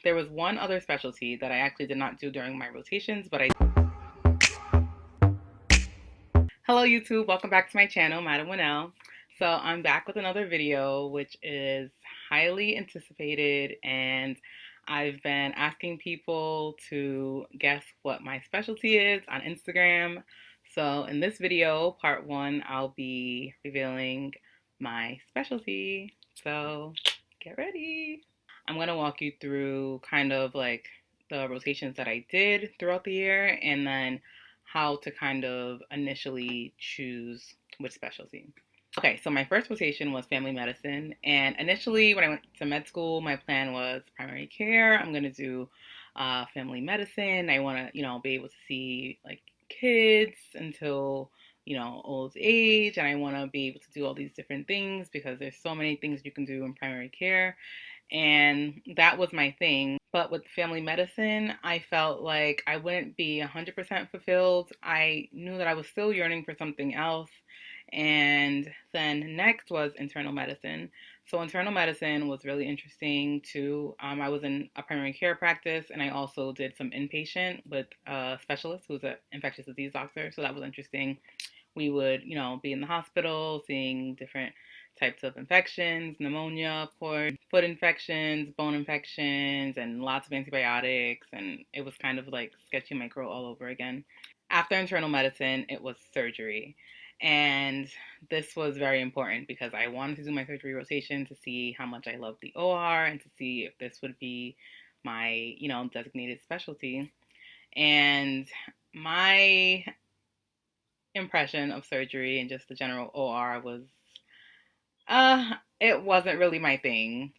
there was one other specialty that I actually did not do during my rotations, but I. Hello YouTube, welcome back to my channel, Madam Winnell. So I'm back with another video, which is highly anticipated, and I've been asking people to guess what my specialty is on Instagram. So in this video, part one, I'll be revealing my specialty. So get ready. I'm gonna walk you through kind of like the rotations that I did throughout the year, and then how to kind of initially choose which specialty. Okay, so my first rotation was family medicine, and initially when I went to med school, my plan was primary care. I'm gonna do family medicine. I want to, be able to see like kids until old age, and I want to be able to do all these different things because there's so many things you can do in primary care, and that was my thing. But with family medicine, I felt like I wouldn't be 100% fulfilled. I knew that I was still yearning for something else. And then next was internal medicine. So internal medicine was really interesting too. I was in a primary care practice, and I also did some inpatient with a specialist who's an infectious disease doctor. So that was interesting. We would, be in the hospital seeing different types of infections, pneumonia, of course, foot infections, bone infections, and lots of antibiotics. And it was kind of like sketchy micro all over again. After internal medicine, it was surgery. And this was very important because I wanted to do my surgery rotation to see how much I loved the OR and to see if this would be my, designated specialty. And my impression of surgery and just the general OR was it wasn't really my thing.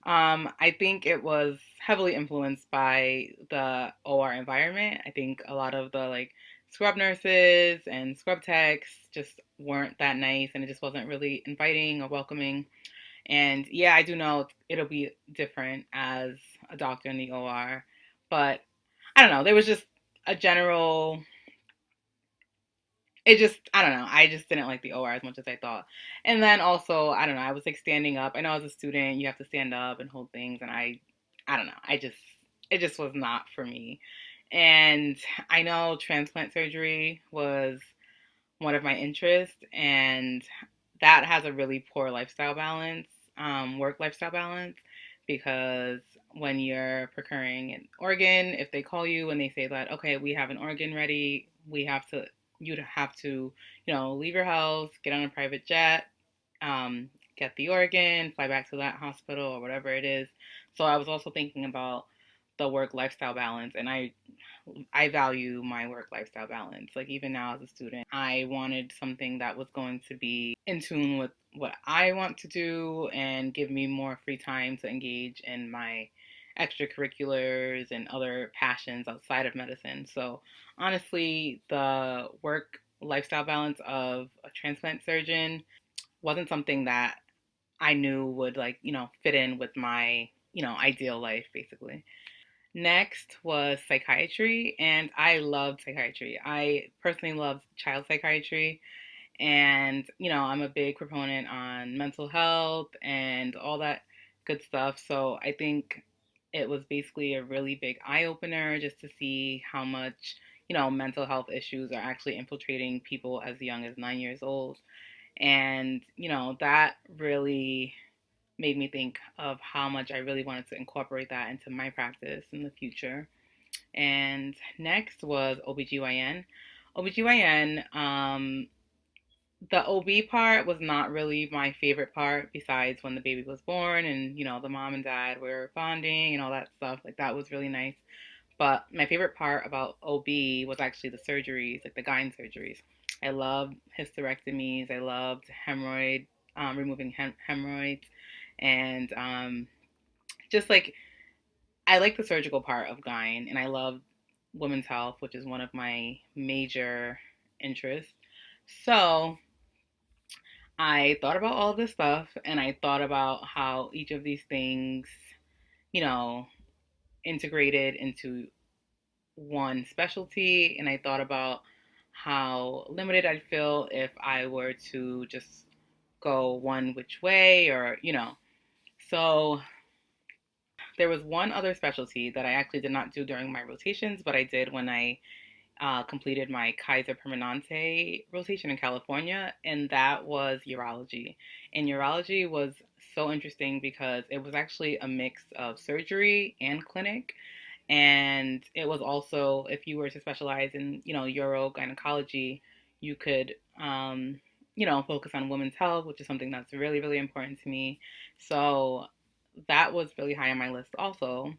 I think it was heavily influenced by the OR environment. I think a lot of the like scrub nurses and scrub techs just weren't that nice, and it just wasn't really inviting or welcoming. And yeah, I do know it'll be different as a doctor in the OR, but I don't know. There was just a general, it just, I don't know, I just didn't like the OR as much as I thought. And then also, I don't know, I was like standing up. I know as a student you have to stand up and hold things, and I don't know, it just was not for me. And I know transplant surgery was one of my interests, and that has a really poor lifestyle balance, work lifestyle balance, because when you're procuring an organ, if they call you and they say that, okay, we have an organ ready, you'd have to, leave your house, get on a private jet, get the organ, fly back to that hospital or whatever it is. So I was also thinking about the work lifestyle balance, and I value my work lifestyle balance. Like even now as a student, I wanted something that was going to be in tune with what I want to do and give me more free time to engage in my extracurriculars and other passions outside of medicine. So honestly, the work lifestyle balance of a transplant surgeon wasn't something that I knew would like, fit in with my, ideal life basically. Next was psychiatry, and I loved psychiatry. I personally loved child psychiatry, and I'm a big proponent on mental health and all that good stuff. So I think it was basically a really big eye opener just to see how much, mental health issues are actually infiltrating people as young as 9 years old. And, that really made me think of how much I really wanted to incorporate that into my practice in the future. And next was OBGYN. OBGYN, the OB part was not really my favorite part besides when the baby was born and, the mom and dad were bonding and all that stuff. Like that was really nice. But my favorite part about OB was actually the surgeries, like the gyne surgeries. I loved hysterectomies. I loved removing hemorrhoids, and just like I like the surgical part of gyne, and I love women's health, which is one of my major interests. So I thought about all of this stuff, and I thought about how each of these things, you know, integrated into one specialty, and I thought about how limited I'd feel if I were to just go one which way, or. So There was one other specialty that I actually did not do during my rotations, but I did when I completed my Kaiser Permanente rotation in California, and that was urology. And urology was so interesting because it was actually a mix of surgery and clinic. And it was also, if you were to specialize in, urogynecology, you could, focus on women's health, which is something that's really, really important to me. So that was really high on my list also.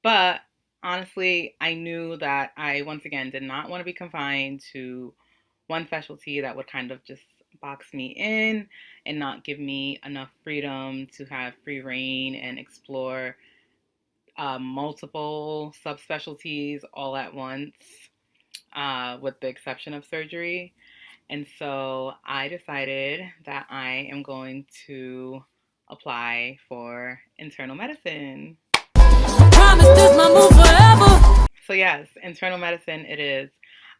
But honestly, I knew that I once again did not want to be confined to one specialty that would kind of just box me in and not give me enough freedom to have free reign and explore multiple subspecialties all at once, with the exception of surgery. And so I decided that I am going to apply for internal medicine. Promise this my move forever. So yes, internal medicine it is.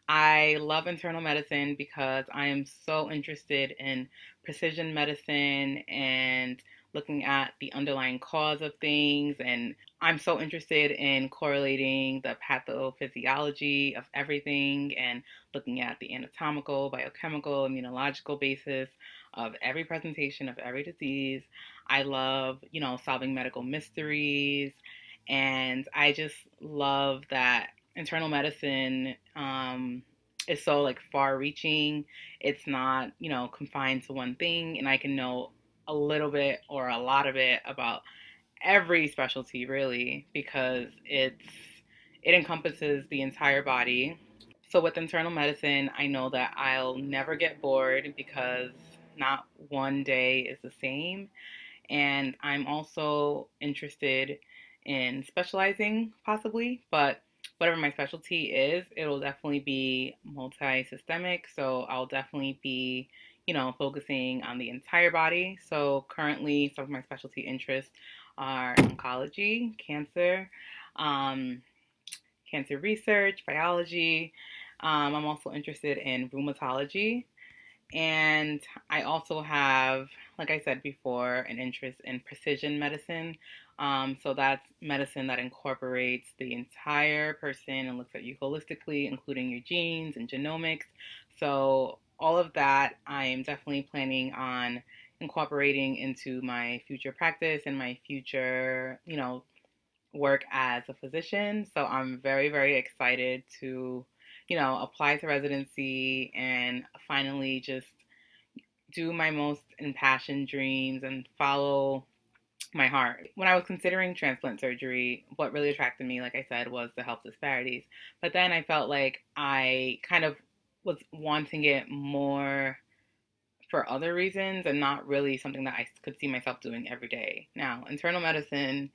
I love internal medicine because I am so interested in precision medicine and looking at the underlying cause of things. And I'm so interested in correlating the pathophysiology of everything and looking at the anatomical, biochemical, immunological basis of every presentation of every disease. I love, solving medical mysteries. And I just love that internal medicine is so like far reaching. It's not, confined to one thing. And I can know a little bit or a lot of it about every specialty really because it encompasses the entire body. So with internal medicine, I know that I'll never get bored because not one day is the same. And I'm also interested in specializing possibly, but whatever my specialty is, it'll definitely be multi-systemic. So I'll definitely be, focusing on the entire body. So currently, some of my specialty interests are oncology, um, cancer research, biology. I'm also interested in rheumatology. And I also have, like I said before, an interest in precision medicine. So that's medicine that incorporates the entire person and looks at you holistically, including your genes and genomics. So all of that, I am definitely planning on incorporating into my future practice and my future, work as a physician. So I'm very, very excited to, apply to residency and finally just do my most impassioned dreams and follow my heart. When I was considering transplant surgery, what really attracted me, like I said, was the health disparities. But then I felt like I kind of was wanting it more for other reasons and not really something that I could see myself doing every day. Now, internal medicine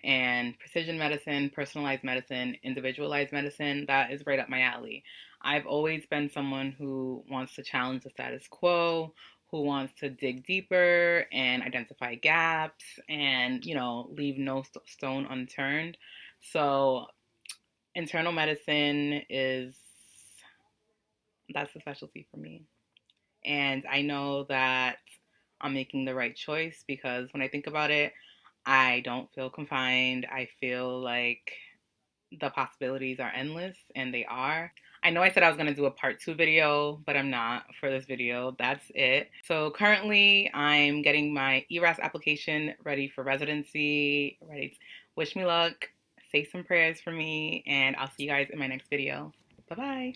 and precision medicine, personalized medicine, individualized medicine, that is right up my alley. I've always been someone who wants to challenge the status quo, who wants to dig deeper and identify gaps and, leave no stone unturned. So, internal medicine is that's the specialty for me. And I know that I'm making the right choice because when I think about it, I don't feel confined. I feel like the possibilities are endless, and they are. I know I said I was going to do a part 2 video, but I'm not for this video. That's it. So currently, I'm getting my ERAS application ready for residency. Ready. Wish me luck. Say some prayers for me, and I'll see you guys in my next video. Bye-bye.